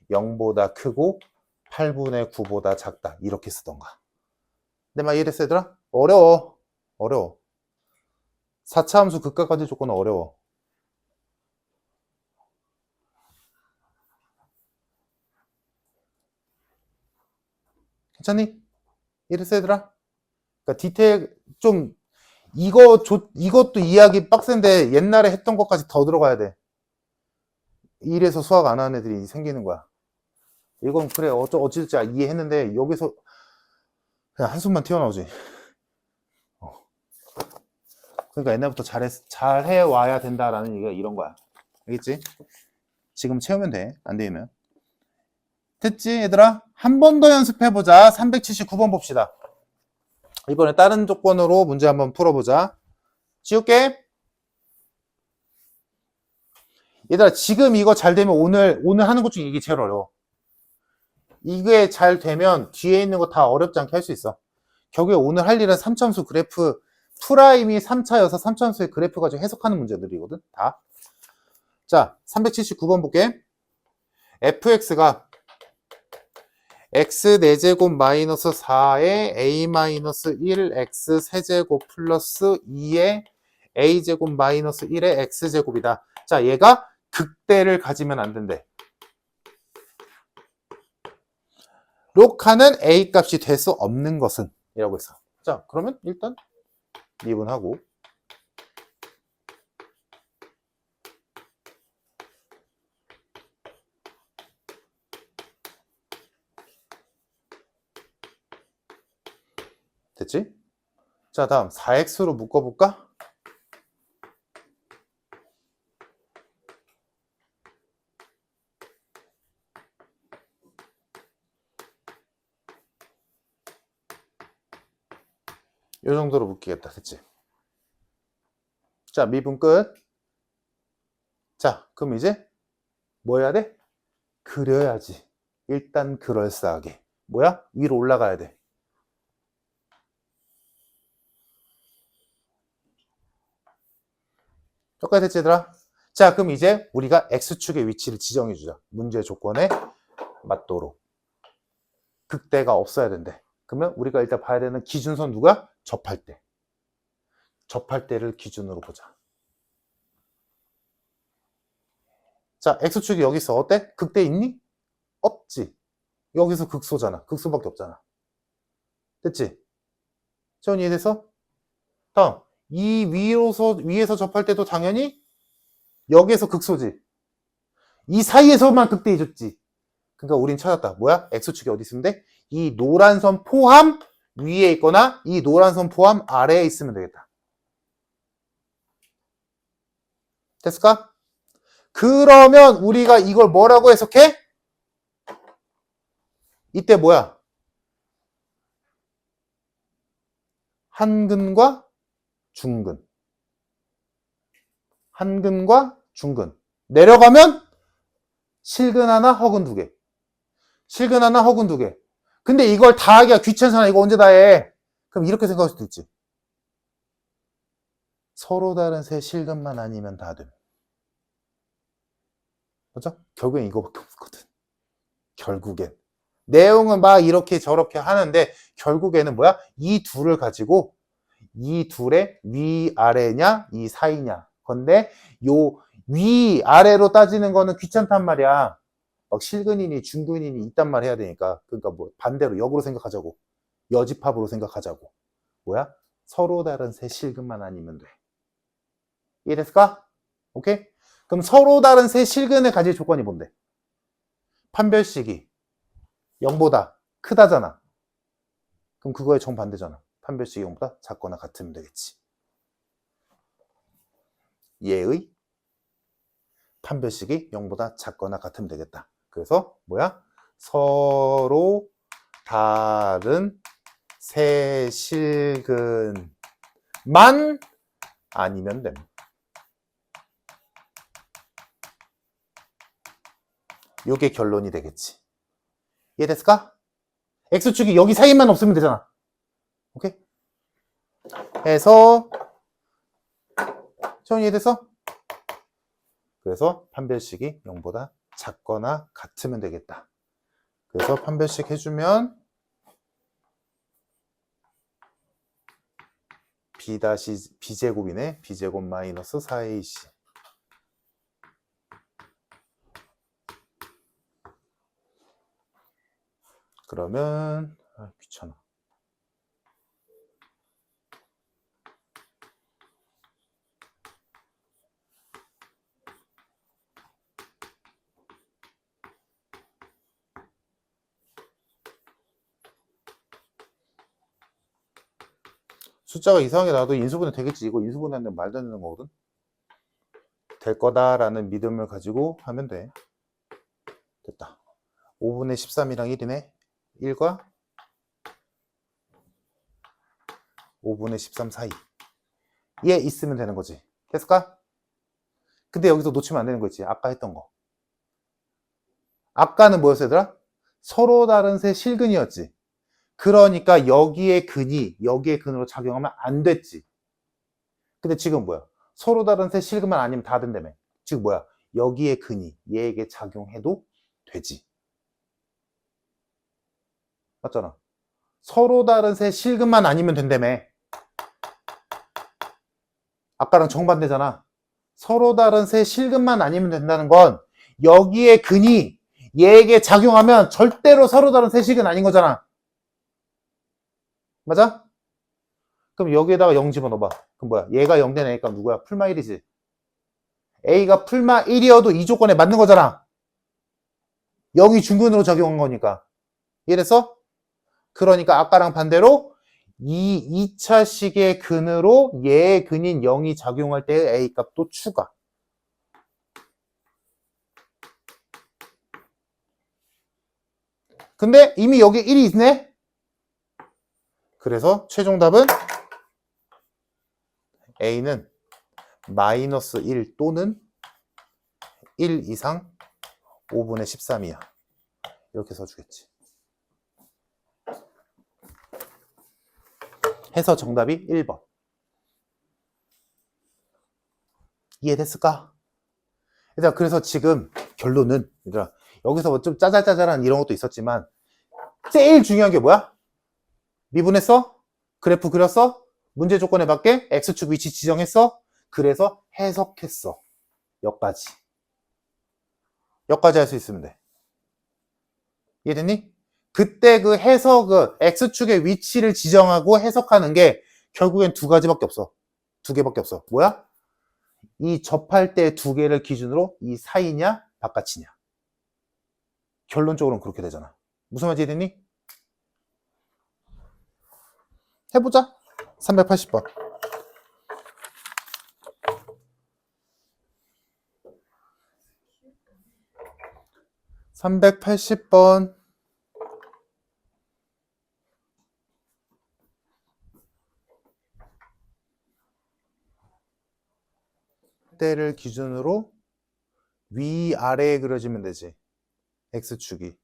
0보다 크고 8분의 9보다 작다 이렇게 쓰던가. 내 말 이해됐어, 얘들아? 어려워. 4차 함수 극각까지 조건은 어려워. 괜찮니? 이해됐어, 얘들아? 그러니까 디테일 좀 이것도 이해하기 빡센데 옛날에 했던 것까지 더 들어가야 돼. 이래서 수학 안 하는 애들이 생기는 거야. 이건 그래 어찌됐지 이해했는데 여기서 그냥 한숨만 튀어나오지. 그러니까 옛날부터 잘해 와야 된다라는 얘기가 이런 거야. 알겠지? 지금 채우면 돼. 안 되면. 됐지, 얘들아? 한 번 더 연습해보자. 379번 봅시다. 이번에 다른 조건으로 문제 한번 풀어보자. 지울게. 얘들아, 지금 이거 잘 되면 오늘 하는 것 중에 이게 제일 어려워. 이게 잘 되면 뒤에 있는 거 다 어렵지 않게 할 수 있어. 결국에 오늘 할 일은 3차함수 그래프, 프라임이 3차여서 3차함수의 그래프 가지고 해석하는 문제들이거든, 다. 자, 379번 볼게. fx가 x 4제곱 마이너스 4에 a 마이너스 1 x 세제곱 플러스 2에 a제곱 마이너스 1의 x제곱이다. 자, 얘가 극대를 가지면 안 된대. 록하는 A 값이 될 수 없는 것은 이라고 했어. 자, 그러면 일단 미분하고 됐지? 자, 다음 4x로 묶어볼까? 이 정도로 묶이겠다. 됐지? 자, 미분 끝. 자, 그럼 이제 뭐 해야 돼? 그려야지. 일단 그럴싸하게. 뭐야? 위로 올라가야 돼. 여기까지 됐지, 얘들아? 자, 그럼 이제 우리가 x축의 위치를 지정해주자. 문제 조건에 맞도록. 극대가 없어야 된대. 그러면 우리가 일단 봐야 되는 기준선 누가? 접할 때. 접할 때를 기준으로 보자. 자, x축이 여기 있어. 어때? 극대 있니? 없지. 여기서 극소잖아. 극소밖에 없잖아. 됐지? 전 이해돼서? 다음. 이 위에서 접할 때도 당연히 여기에서 극소지. 이 사이에서만 극대 해줬지. 그러니까 우린 찾았다. 뭐야? x축이 어디 있으면 돼? 이 노란 선 포함 위에 있거나 이 노란 선 포함 아래에 있으면 되겠다. 됐을까? 그러면 우리가 이걸 뭐라고 해석해? 이때 뭐야? 한근과 중근. 한근과 중근. 내려가면 실근 하나, 허근 두 개. 실근 하나, 허근 두 개. 근데 이걸 다 하기가 귀찮잖아. 이거 언제 다 해? 그럼 이렇게 생각할 수도 있지. 서로 다른 세 실근만 아니면 다 됨. 맞죠? 결국엔 이거밖에 없거든. 결국엔. 내용은 막 이렇게 저렇게 하는데 결국에는 뭐야? 이 둘을 가지고 이 둘의 위아래냐 이 사이냐 건데 요 위아래로 따지는 거는 귀찮단 말이야. 막 실근이니 중근이니 이딴 말 해야 되니까. 그러니까 뭐 반대로 역으로 생각하자고. 여집합으로 생각하자고. 뭐야? 서로 다른 세 실근만 아니면 돼. 이해됐을까? 오케이? 그럼 서로 다른 세 실근을 가질 조건이 뭔데? 판별식이 0보다 크다잖아. 그럼 그거의 정반대잖아. 판별식이 0보다 작거나 같으면 되겠지. 얘의 판별식이 0보다 작거나 같으면 되겠다. 그래서 뭐야? 서로 다른 세 실근만 아니면 됨. 요게 결론이 되겠지. 이해됐을까? X축이 여기 사이만 없으면 되잖아. 오케이? 해서 처음 이해됐어? 그래서 판별식이 0보다 작거나 같으면 되겠다. 그래서 판별식 해주면 b제곱이네. b제곱 마이너스 4ac. 그러면 귀찮아. 숫자가 이상하게 나도 인수분해 되겠지. 이거 인수분해하는 말도 안 되는 거거든. 될 거다라는 믿음을 가지고 하면 돼. 됐다. 5분의 13이랑 1이네. 1과 5분의 13 사이. 얘 있으면 되는 거지. 됐을까? 근데 여기서 놓치면 안 되는 거 있지. 아까 했던 거. 아까는 뭐였어, 얘들아? 서로 다른 세 실근이었지. 그러니까 여기에 근으로 작용하면 안 됐지. 근데 지금 뭐야? 서로 다른 세 실근만 아니면 다 된다며. 즉 뭐야? 여기에 근이 얘에게 작용해도 되지. 맞잖아. 서로 다른 세 실근만 아니면 된다며. 아까랑 정반대잖아. 서로 다른 세 실근만 아니면 된다는 건 여기에 근이 얘에게 작용하면 절대로 서로 다른 세 실근 아닌 거잖아. 맞아? 그럼 여기에다가 0 집어넣어봐. 그럼 뭐야? 얘가 0 된 A가 누구야? 풀마 1이지. A가 풀마 1이어도 이 조건에 맞는 거잖아. 여기 중근으로 작용한 거니까. 이래서 그러니까 아까랑 반대로 이 2차식의 근으로 얘의 근인 0이 작용할 때의 A 값도 추가. 근데 이미 여기 1이 있네? 그래서 최종 답은 A는 마이너스 1 또는 1 이상 5분의 13이야. 이렇게 써주겠지. 해서 정답이 1번. 이해됐을까? 얘들아, 그래서 지금 결론은, 얘들아, 여기서 뭐 좀 짜잘짜잘한 이런 것도 있었지만, 제일 중요한 게 뭐야? 미분했어? 그래프 그렸어? 문제 조건에 맞게 X축 위치 지정했어? 그래서 해석했어. 여기까지. 여기까지 할 수 있으면 돼. 이해됐니? 그때 그 해석은 X축의 위치를 지정하고 해석하는 게 결국엔 두 가지밖에 없어. 두 개밖에 없어. 뭐야? 이 접할 때 두 개를 기준으로 이 사이냐 바깥이냐. 결론적으로는 그렇게 되잖아. 무슨 말인지 이해됐니? 해보자. 380번. 380번. 때를 기준으로 위아래에 그려지면 되지. X축이.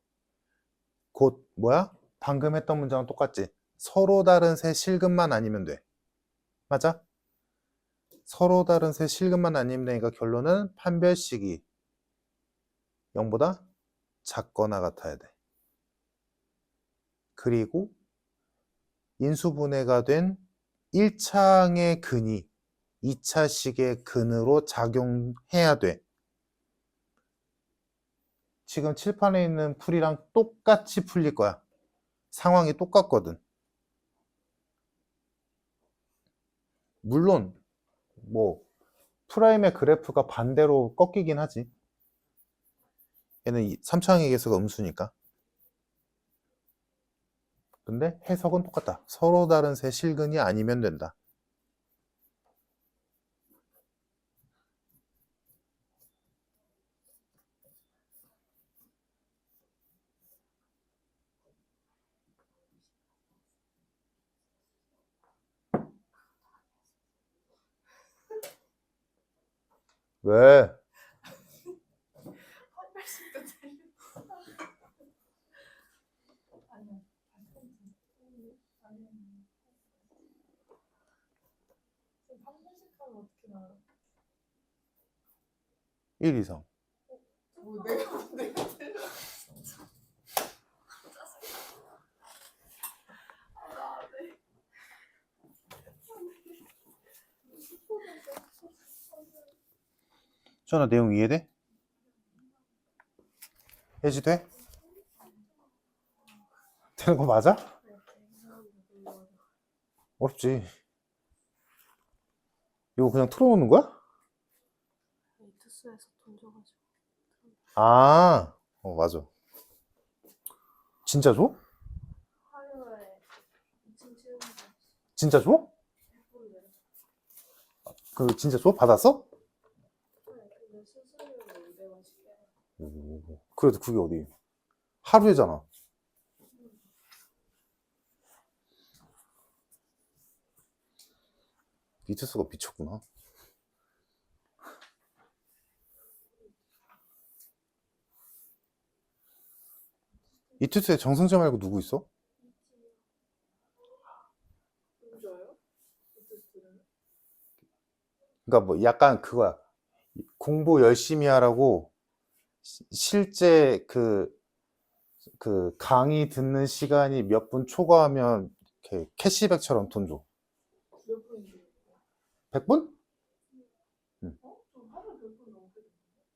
곧 뭐야? 방금 했던 문장은 똑같지. 서로 다른 세 실근만 아니면 돼. 맞아? 서로 다른 세 실근만 아니면 되니까 결론은 판별식이 0보다 작거나 같아야 돼. 그리고 인수분해가 된 1차항의 근이 2차식의 근으로 작용해야 돼. 지금 칠판에 있는 풀이랑 똑같이 풀릴 거야. 상황이 똑같거든. 물론 뭐 프라임의 그래프가 반대로 꺾이긴 하지. 얘는 3차항의 개수가 음수니까. 근데 해석은 똑같다. 서로 다른 세 실근이 아니면 된다. 왜? 어떻게 나와? 1 이상. 내가 틀려. 전화 내용 이해돼? 해지돼? 되는 거 맞아? 어렵지. 이거 그냥 틀어놓는 거야? 투스에서 돈 줘가지고. 아, 맞아. 진짜 줘? 화요일에 2층 치우는 거. 진짜 줘? 그 진짜 줘? 받았어? 근데 수수료로 200원씩 해. 그래도 그게 어디? 하루에잖아. 이투스가 미쳤구나. 이투스에 정승재 말고 누구 있어? 누구줘요? 투스는? 그러니까 뭐 약간 그거야. 공부 열심히 하라고 실제 그 강의 듣는 시간이 몇 분 초과하면 이렇게 캐시백처럼 돈 줘. 몇 분인데? 100분? 좀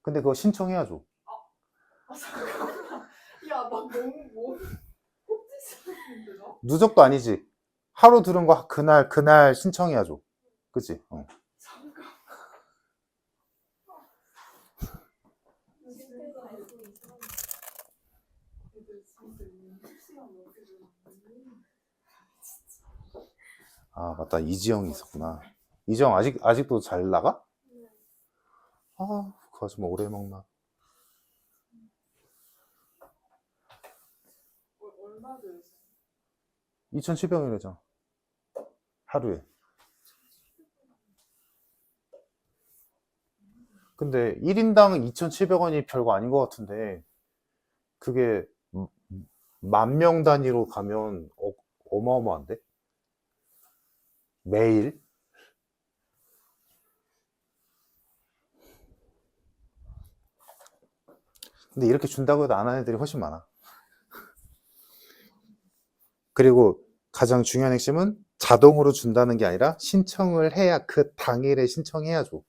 근데 그거 신청해야죠. 아 잠깐만. 야나 너무 꼭지시는데 나? 누적도 아니지. 하루 들은 거 그날 신청해야죠. 그치? 잠깐. 애들 진짜 시간 어떻게 되나? 아, 맞다. 이지영이 있었구나. 이지영 아직도 잘 나가? 아, 그 아줌마 오래 먹나. 얼마 들었어? 2,700원이래잖아. 하루에. 근데 1인당 2,700원이 별거 아닌 것 같은데, 그게 10,000명 단위로 가면 어마어마한데? 매일? 근데 이렇게 준다고 해도 안 하는 애들이 훨씬 많아. 그리고 가장 중요한 핵심은 자동으로 준다는 게 아니라 신청을 해야, 그 당일에 신청해야 줘.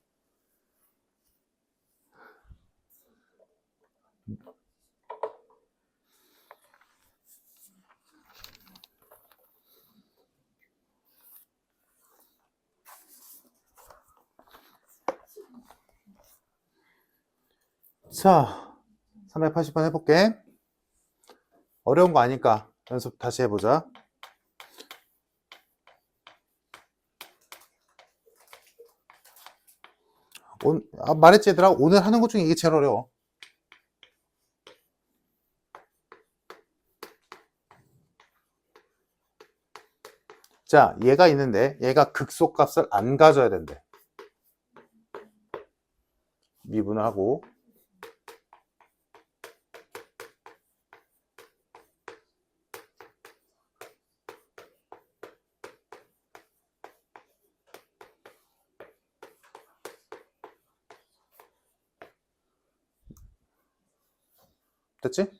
자, 380번 해볼게. 어려운 거 아니까 연습 다시 해보자. 말했지 얘들아, 오늘 하는 것 중에 이게 제일 어려워. 자, 얘가 있는데 얘가 극소값을 안 가져야 된대. 미분을 하고, 됐지?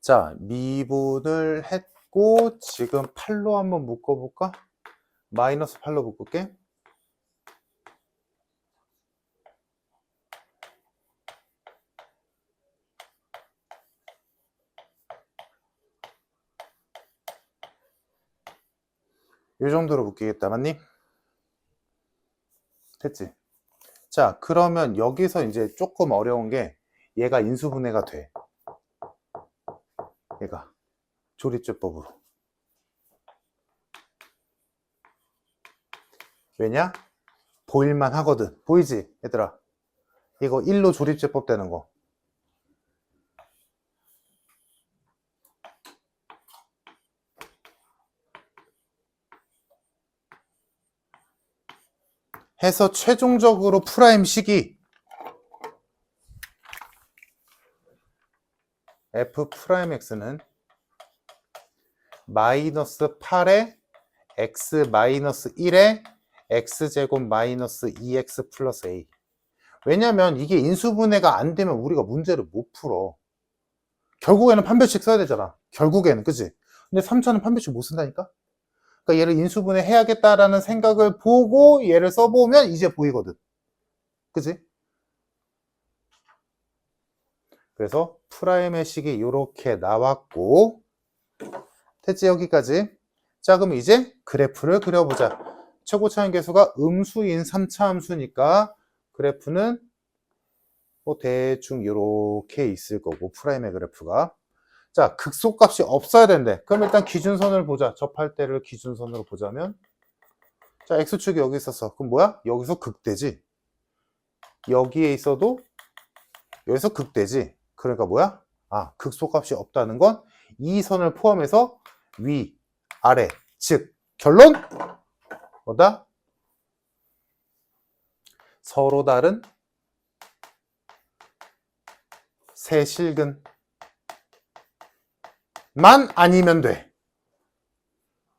자, 미분을 했고 지금 8로 한번 묶어볼까? 마이너스 8로 묶을게. 이 정도로 묶이겠다, 맞니? 됐지? 자, 그러면 여기서 이제 조금 어려운 게 얘가 인수분해가 돼. 얘가 조립제법으로. 왜냐? 보일만 하거든. 보이지? 얘들아. 이거 1로 조립제법 되는 거. 해서 최종적으로 프라임 식이 f 프라임 x는 마이너스 8에 x 마이너스 1에 x제곱 마이너스 2x 플러스 a. 왜냐면 이게 인수분해가 안 되면 우리가 문제를 못 풀어. 결국에는 판별식 써야 되잖아. 결국에는, 그치? 근데 3차는 판별식 못 쓴다니까? 그러니까 얘를 인수분해 해야겠다라는 생각을 보고 얘를 써보면 이제 보이거든. 그치? 그래서 프라임의 식이 이렇게 나왔고, 됐지? 여기까지. 자, 그럼 이제 그래프를 그려보자. 최고차원 계수가 음수인 3차 함수니까 그래프는 뭐 대충 이렇게 있을 거고, 프라임의 그래프가. 자, 극소값이 없어야 된대. 그럼 일단 기준선을 보자. 접할 때를 기준선으로 보자면, 자, x축이 여기 있었어. 그럼 뭐야? 여기서 극대지. 여기에 있어도 여기서 극대지. 그러니까 뭐야? 아, 극소값이 없다는 건 이 선을 포함해서 위, 아래, 즉 결론 뭐다? 서로 다른 세실근만 아니면 돼.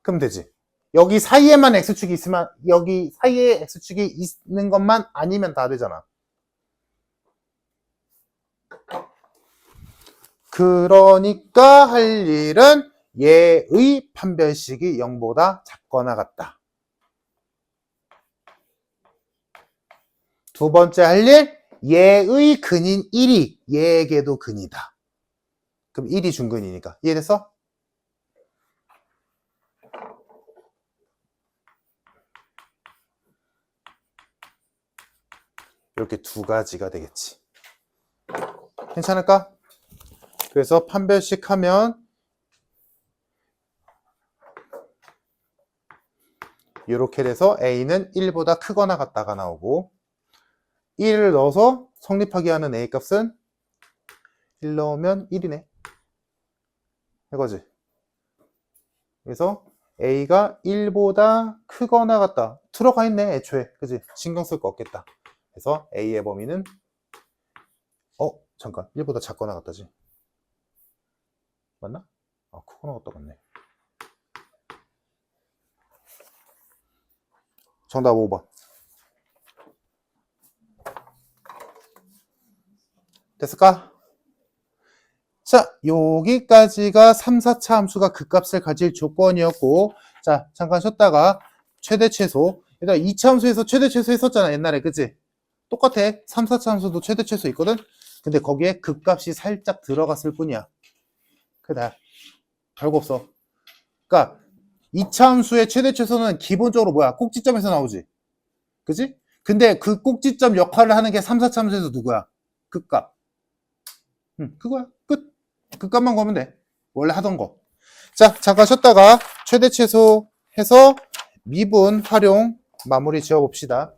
그럼 되지. 여기 사이에만 x축이 있으면, 여기 사이에 x축이 있는 것만 아니면 다 되잖아. 그러니까 할 일은 얘의 판별식이 0보다 작거나 같다. 두 번째 할 일, 얘의 근인 1이 얘에게도 근이다. 그럼 1이 중근이니까. 이해됐어? 이렇게 두 가지가 되겠지. 괜찮을까? 그래서 판별식 하면 이렇게 돼서 A는 1보다 크거나 같다가 나오고 1을 넣어서 성립하게 하는 A 값은 1 넣으면 1이네. 이거지. 그래서 A가 1보다 크거나 같다. 들어가 있네, 애초에. 그지? 신경 쓸 거 없겠다. 그래서 A의 범위는 잠깐. 1보다 작거나 같다지. 맞나? 크거나 같다 같네. 정답 5번. 됐을까? 자, 여기까지가 3, 4차 함수가 그 값을 가질 조건이었고, 자, 잠깐 쉬었다가 최대 최소. 일단 2차 함수에서 최대 최소 했었잖아, 옛날에. 그치? 똑같아. 3, 4차 함수도 최대 최소 있거든? 근데 거기에 그 값이 살짝 들어갔을 뿐이야. 그래. 별거 없어. 그러니까 2차 함수의 최대 최소는 기본적으로 뭐야? 꼭지점에서 나오지. 그치? 근데 그 꼭지점 역할을 하는 게 3, 4차 함수에서 누구야? 그 값. 그거야. 끝. 그 값만 구하면 돼. 원래 하던 거. 자, 잠깐 쉬었다가 최대 최소 해서 미분 활용 마무리 지어봅시다.